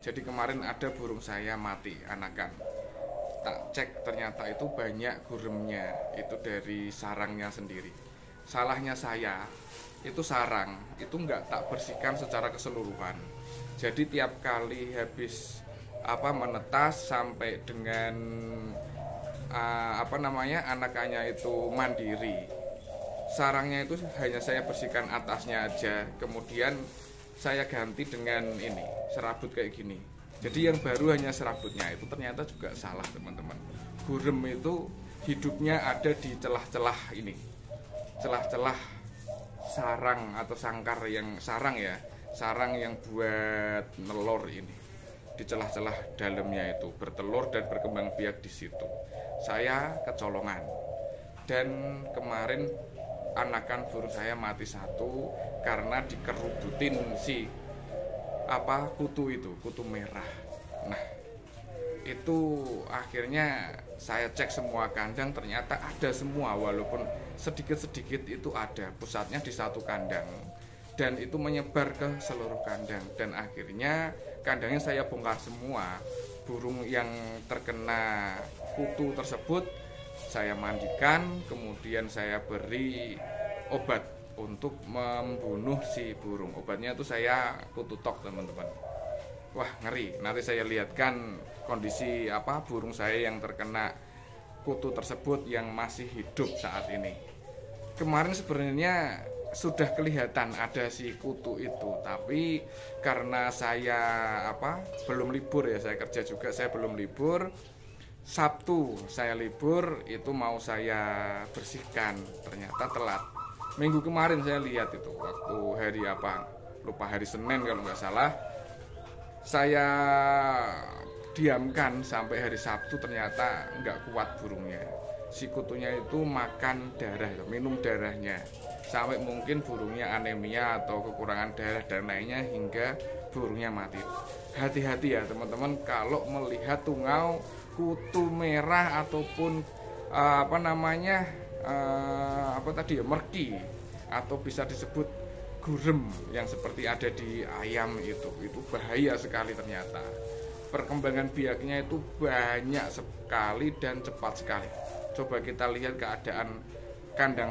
Jadi kemarin ada burung saya mati anakan. Tak cek ternyata itu banyak guremnya, itu dari sarangnya sendiri. Salahnya saya, itu sarang itu nggak tak bersihkan secara keseluruhan. Jadi tiap kali habis menetas sampai dengan anakannya itu mandiri, sarangnya itu hanya saya bersihkan atasnya aja, kemudian saya ganti dengan ini serabut kayak gini. Jadi yang baru hanya serabutnya, itu ternyata juga salah teman-teman. Gurem itu hidupnya ada di celah-celah ini, celah-celah sarang atau sangkar yang sarang yang buat nelor ini. Di celah-celah dalamnya itu bertelur dan berkembang biak di situ. Saya kecolongan. Dan kemarin anakan burung saya mati satu karena dikerubutin si kutu merah. Nah, itu akhirnya saya cek semua kandang, ternyata ada semua, walaupun sedikit-sedikit itu ada, pusatnya di satu kandang dan itu menyebar ke seluruh kandang. Dan akhirnya kandangnya saya bongkar semua. Burung yang terkena kutu tersebut saya mandikan, kemudian saya beri obat untuk membunuh si burung. Obatnya itu saya kututok teman-teman. Wah, ngeri. Nanti saya lihatkan kondisi burung saya yang terkena kutu tersebut yang masih hidup saat ini. Kemarin sebenarnya sudah kelihatan ada si kutu itu, tapi karena saya belum libur ya, saya kerja juga, saya belum libur. Sabtu saya libur, itu mau saya bersihkan, ternyata telat. Minggu kemarin saya lihat itu waktu hari lupa, hari Senin kalau nggak salah, saya diamkan sampai hari Sabtu, ternyata nggak kuat burungnya. Si kutunya itu makan darah, minum darahnya, sampai mungkin burungnya anemia atau kekurangan darah dan lainnya hingga burungnya mati. Hati-hati ya teman-teman kalau melihat tungau kutu merah ataupun merki atau bisa disebut gurem yang seperti ada di ayam itu bahaya sekali. Ternyata perkembangan biaknya itu banyak sekali dan cepat sekali. Coba kita lihat keadaan kandang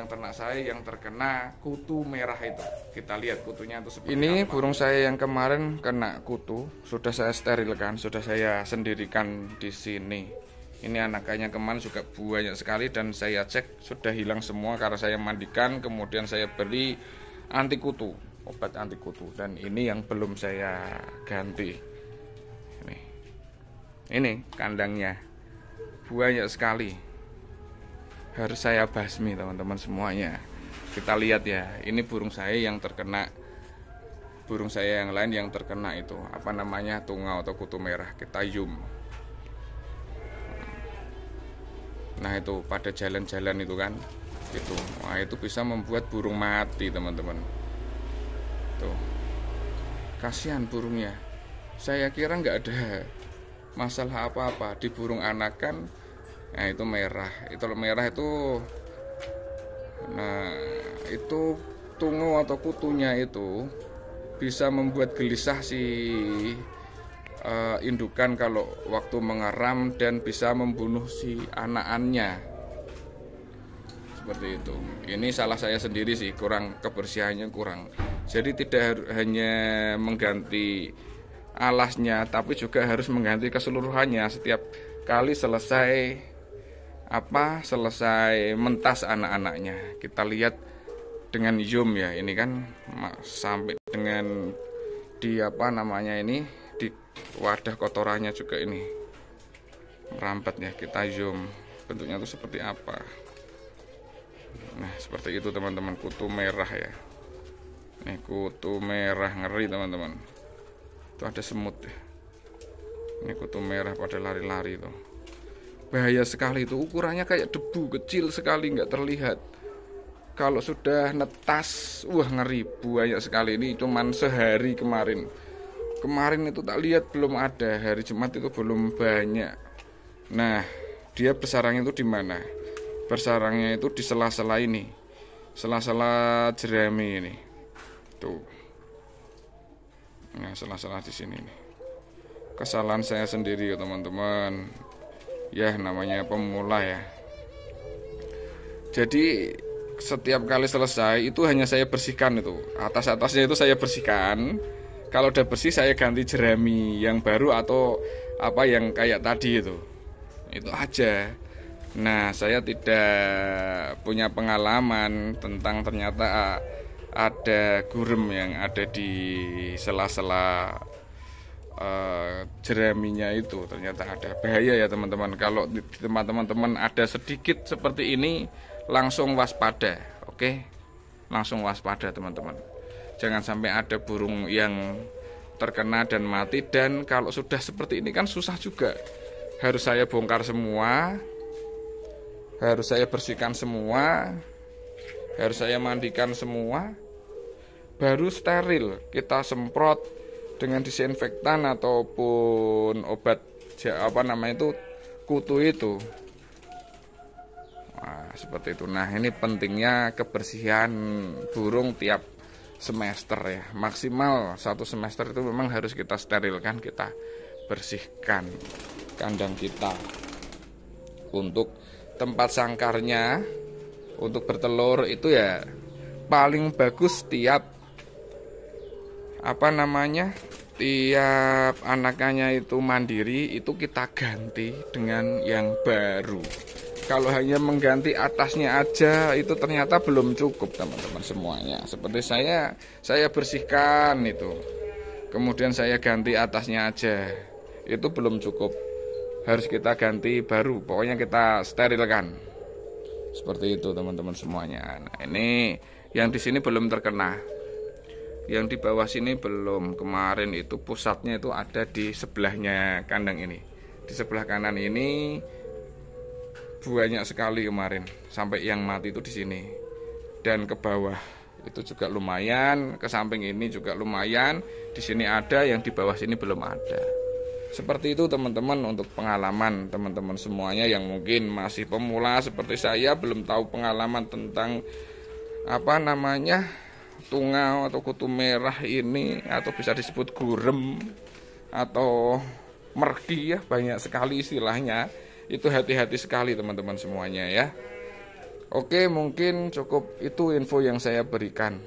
ternak saya yang terkena kutu merah itu. Kita lihat kutunya itu seperti ini. Burung saya yang kemarin kena kutu sudah saya sterilkan, sudah saya sendirikan di sini. Ini anakannya kemarin juga banyak sekali dan saya cek sudah hilang semua karena saya mandikan, kemudian saya beri anti kutu, obat anti kutu. Dan ini yang belum saya ganti. Ini kandangnya banyak sekali, harus saya basmi teman-teman semuanya. Kita lihat ya, ini burung saya yang terkena, burung saya yang lain yang terkena itu tungau atau kutu merah. Kita zoom. Nah itu pada jalan-jalan itu kan, itu bisa membuat burung mati teman-teman. Tuh, kasihan burungnya. Saya kira nggak ada masalah apa-apa di burung anakan. Nah itu merah, nah itu tungau atau kutunya itu bisa membuat gelisah si indukan kalau waktu mengeram dan bisa membunuh si anakannya. Seperti itu. Ini salah saya sendiri sih, kebersihannya kurang. Jadi tidak hanya mengganti alasnya, tapi juga harus mengganti keseluruhannya setiap kali selesai mentas anak-anaknya. Kita lihat dengan zoom ya, ini kan sampai dengan di di wadah kotorannya juga ini merambat ya. Kita zoom bentuknya itu seperti apa. Nah seperti itu teman-teman, kutu merah ya. Nih kutu merah, ngeri teman-teman. Itu ada semut ya. Ini kutu merah pada lari-lari tuh. Bahaya sekali itu, ukurannya kayak debu, kecil sekali, nggak terlihat. Kalau sudah netas, wah ngeri, banyak sekali. Ini cuman sehari kemarin. Kemarin itu tak lihat belum ada, hari Jumat itu belum banyak. Nah, dia bersarangnya itu di mana? Bersarangnya itu di sela-sela ini, sela-sela jerami ini. Tuh. Nah, sela-sela di sini nih. kesalahan saya sendiri ya teman-teman. Ya namanya pemula ya. Jadi setiap kali selesai itu hanya saya bersihkan, itu atas-atasnya itu saya bersihkan. Kalau udah bersih saya ganti jerami yang baru atau apa yang kayak tadi itu aja. Nah, saya tidak punya pengalaman tentang ternyata ada gurem yang ada di sela-sela jeraminya itu. Ternyata ada, bahaya ya teman-teman. Kalau di tempat teman-teman ada sedikit seperti ini, langsung waspada. Oke, langsung waspada teman-teman. Jangan sampai ada burung yang terkena dan mati. Dan kalau sudah seperti ini kan susah juga. Harus saya bongkar semua, harus saya bersihkan semua, harus saya mandikan semua, baru steril. Kita semprot dengan disinfektan ataupun obat kutu itu. Nah, seperti itu. Nah, ini pentingnya kebersihan burung tiap semester ya. Maksimal 1 semester itu memang harus kita sterilkan, kita bersihkan kandang kita. Untuk tempat sangkarnya untuk bertelur itu ya paling bagus tiap tiap anakannya itu mandiri, itu kita ganti dengan yang baru. Kalau hanya mengganti atasnya aja itu ternyata belum cukup teman-teman semuanya. Seperti saya bersihkan itu, kemudian saya ganti atasnya aja, itu belum cukup. Harus kita ganti baru, pokoknya kita sterilkan. Seperti itu teman-teman semuanya. Nah, ini yang di sini belum terkena, yang di bawah sini belum. Kemarin itu pusatnya itu ada di sebelahnya kandang ini, di sebelah kanan ini banyak sekali kemarin, sampai yang mati itu di sini. Dan ke bawah itu juga lumayan, ke samping ini juga lumayan. Di sini ada, yang di bawah sini belum ada. Seperti itu teman-teman, untuk pengalaman teman-teman semuanya yang mungkin masih pemula seperti saya, belum tahu pengalaman tentang tungau atau kutu merah ini, atau bisa disebut gurem atau mergi ya, banyak sekali istilahnya. Itu hati-hati sekali teman-teman semuanya ya. Oke, mungkin cukup itu info yang saya berikan.